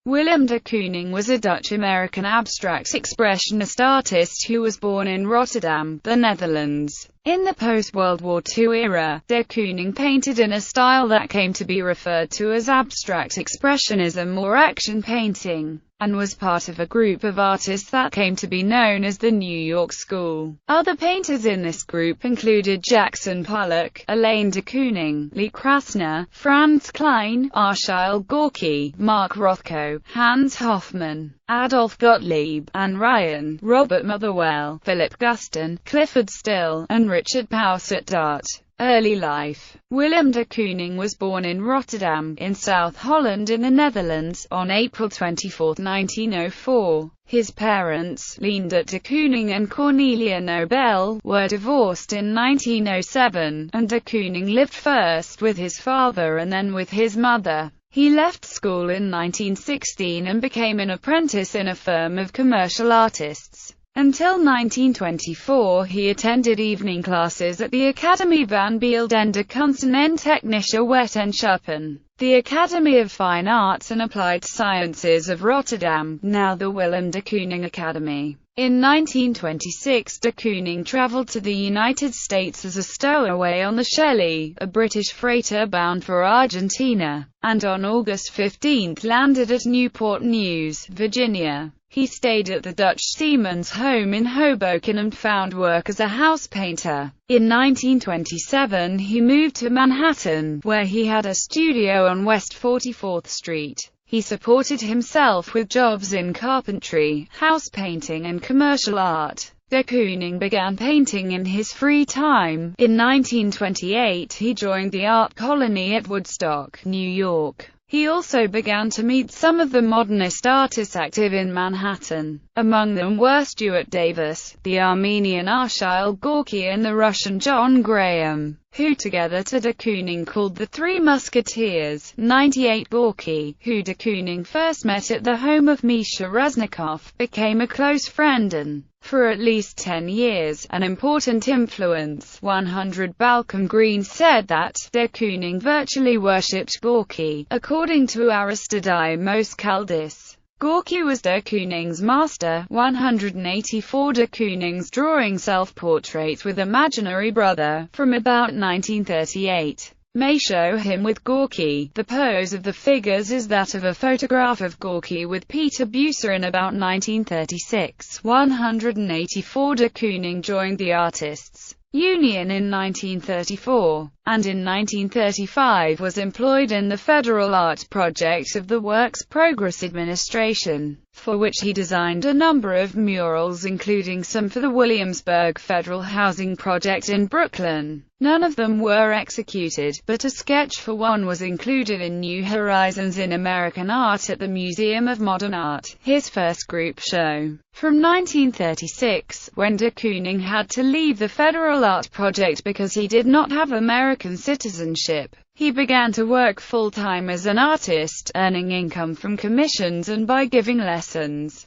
Willem de Kooning was a Dutch-American abstract expressionist artist who was born in Rotterdam, the Netherlands. In the post-World War II era, de Kooning painted in a style that came to be referred to as abstract expressionism or action painting, and was part of a group of artists that came to be known as the New York School. Other painters in this group included Jackson Pollock, Elaine de Kooning, Lee Krasner, Franz Klein, Arshile Gorky, Mark Rothko, Hans Hofmann, Adolf Gottlieb, Anne Ryan, Robert Motherwell, Philip Guston, Clifford Still, and Richard Pauwert. Early life. Willem de Kooning was born in Rotterdam, in South Holland in the Netherlands, on April 24, 1904. His parents, Leendert de Kooning and Cornelia Nobel, were divorced in 1907, and de Kooning lived first with his father and then with his mother. He left school in 1916 and became an apprentice in a firm of commercial artists. Until 1924 he attended evening classes at the Academie van Beeldende Kunsten en Technische Wetenschappen, the Academy of Fine Arts and Applied Sciences of Rotterdam, now the Willem de Kooning Academy. In 1926 de Kooning traveled to the United States as a stowaway on the Shelley, a British freighter bound for Argentina, and on August 15 landed at Newport News, Virginia. He stayed at the Dutch seaman's home in Hoboken and found work as a house painter. In 1927 he moved to Manhattan, where he had a studio on West 44th Street. He supported himself with jobs in carpentry, house painting and commercial art. De Kooning began painting in his free time. In 1928 he joined the art colony at Woodstock, New York. He also began to meet some of the modernist artists active in Manhattan. Among them were Stuart Davis, the Armenian Arshile Gorky and the Russian John Graham, who together to de Kooning called the Three Musketeers. 98 Gorky, who de Kooning first met at the home of Misha Reznikov, became a close friend and, for at least 10 years, an important influence. 100 Balcom Green said that de Kooning virtually worshipped Gorky. According to Aristidimos Kaldis, Gorky was de Kooning's master. 184 De Kooning's drawing self-portraits with imaginary brother, from about 1938, may show him with Gorky. The pose of the figures is that of a photograph of Gorky with Peter Bucer in about 1936. 184 De Kooning joined the Artists' Union in 1934, and in 1935 was employed in the Federal Art Project of the Works Progress Administration, for which he designed a number of murals including some for the Williamsburg Federal Housing Project in Brooklyn. None of them were executed, but a sketch for one was included in New Horizons in American Art at the Museum of Modern Art, his first group show. From 1936, when de Kooning had to leave the Federal Art Project because he did not have American citizenship, he began to work full-time as an artist, earning income from commissions and by giving lessons.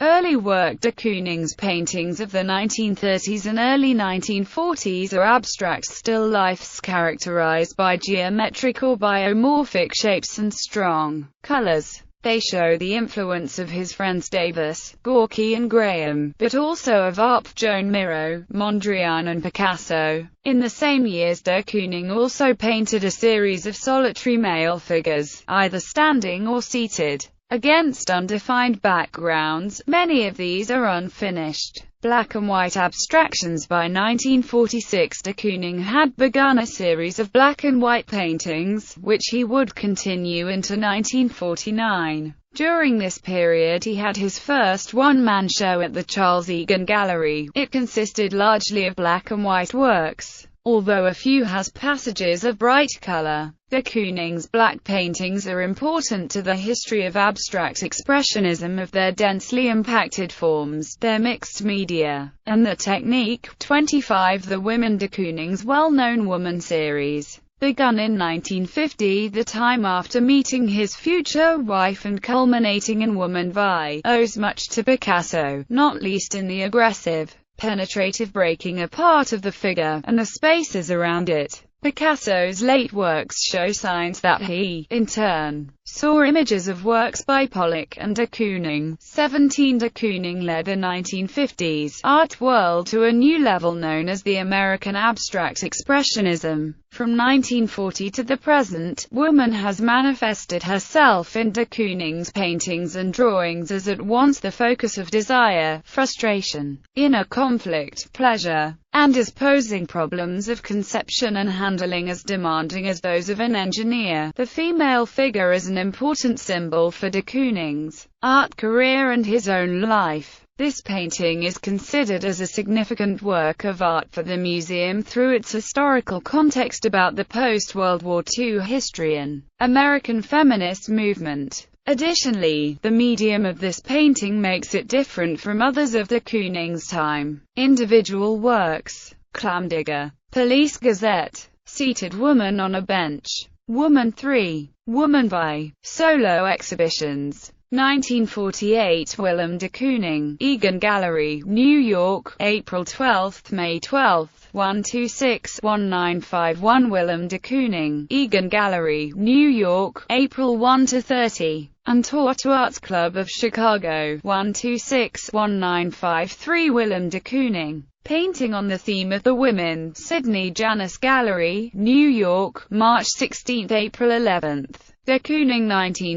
Early work. De Kooning's paintings of the 1930s and early 1940s are abstract still lifes characterized by geometric or biomorphic shapes and strong colors. They show the influence of his friends Davis, Gorky and Graham, but also of Arp, Joan Miro, Mondrian and Picasso. In the same years de Kooning also painted a series of solitary male figures, either standing or seated, against undefined backgrounds. Many of these are unfinished. Black and white abstractions. By 1946 de Kooning had begun a series of black and white paintings, which he would continue into 1949. During this period he had his first one-man show at the Charles Egan Gallery. It consisted largely of black and white works, although a few has passages of bright color. De Kooning's black paintings are important to the history of abstract expressionism of their densely impacted forms, their mixed media, and the technique. 25 The Women De Kooning's well-known Woman series, begun in 1950, the time after meeting his future wife and culminating in Woman Vi, owes much to Picasso, not least in the aggressive, penetrative breaking apart of the figure, and the spaces around it. Picasso's late works show signs that he, in turn, saw images of works by Pollock and de Kooning. 17 De Kooning led the 1950s art world to a new level known as the American Abstract Expressionism. From 1940 to the present, woman has manifested herself in de Kooning's paintings and drawings as at once the focus of desire, frustration, inner conflict, pleasure, and as posing problems of conception and handling as demanding as those of an engineer. The female figure is an important symbol for de Kooning's art career and his own life. This painting is considered as a significant work of art for the museum through its historical context about the post-World War II history and American feminist movement. Additionally, the medium of this painting makes it different from others of de Kooning's time. Individual works: Clamdigger, Police Gazette, Seated Woman on a Bench, Woman 3, Woman by, Solo Exhibitions. 1948 Willem de Kooning, Egan Gallery, New York, April 12 – May 12, 126-1951 Willem de Kooning, Egan Gallery, New York, April 1 to 30. Untitled Arts Club of Chicago, 126-1953 Willem de Kooning, painting on the theme of the women, Sydney Janis Gallery, New York, March 16 – April 11. De Kooning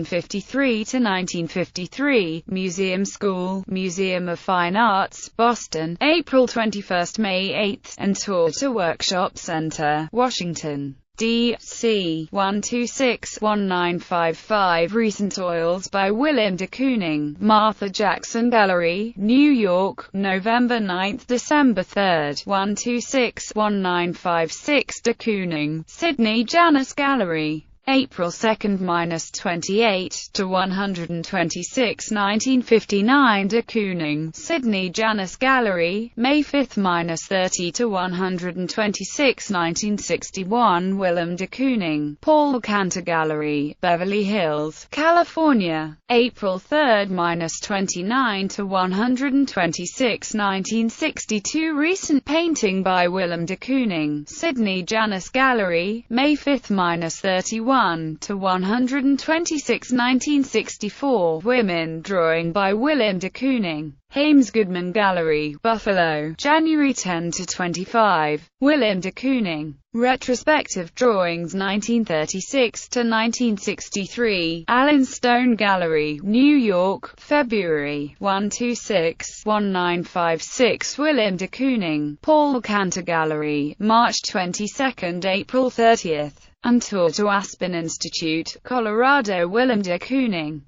1953–1953, Museum School, Museum of Fine Arts, Boston, April 21 – May 8, and toured to Workshop Center, Washington, D.C. 126-1955 Recent Oils by Willem de Kooning, Martha Jackson Gallery, New York, November 9 – December 3, 126-1956 De Kooning, Sydney Janis Gallery, April 2–28 to 126 1959 De Kooning, Sydney Janis Gallery, May 5–30 to 126 1961 Willem de Kooning, Paul Cantor Gallery, Beverly Hills, California, April 3–29 to 126 1962 Recent painting by Willem de Kooning, Sydney Janis Gallery, May 5–31 to 126 1964 Women drawing by Willem de Kooning, Hames Goodman Gallery, Buffalo, January 10 to 25 Willem de Kooning, Retrospective Drawings 1936 to 1963 Allen Stone Gallery, New York, February 126-1956 Willem de Kooning, Paul Cantor Gallery, March 22 – April 30. And toured to Aspen Institute, Colorado Willem de Kooning,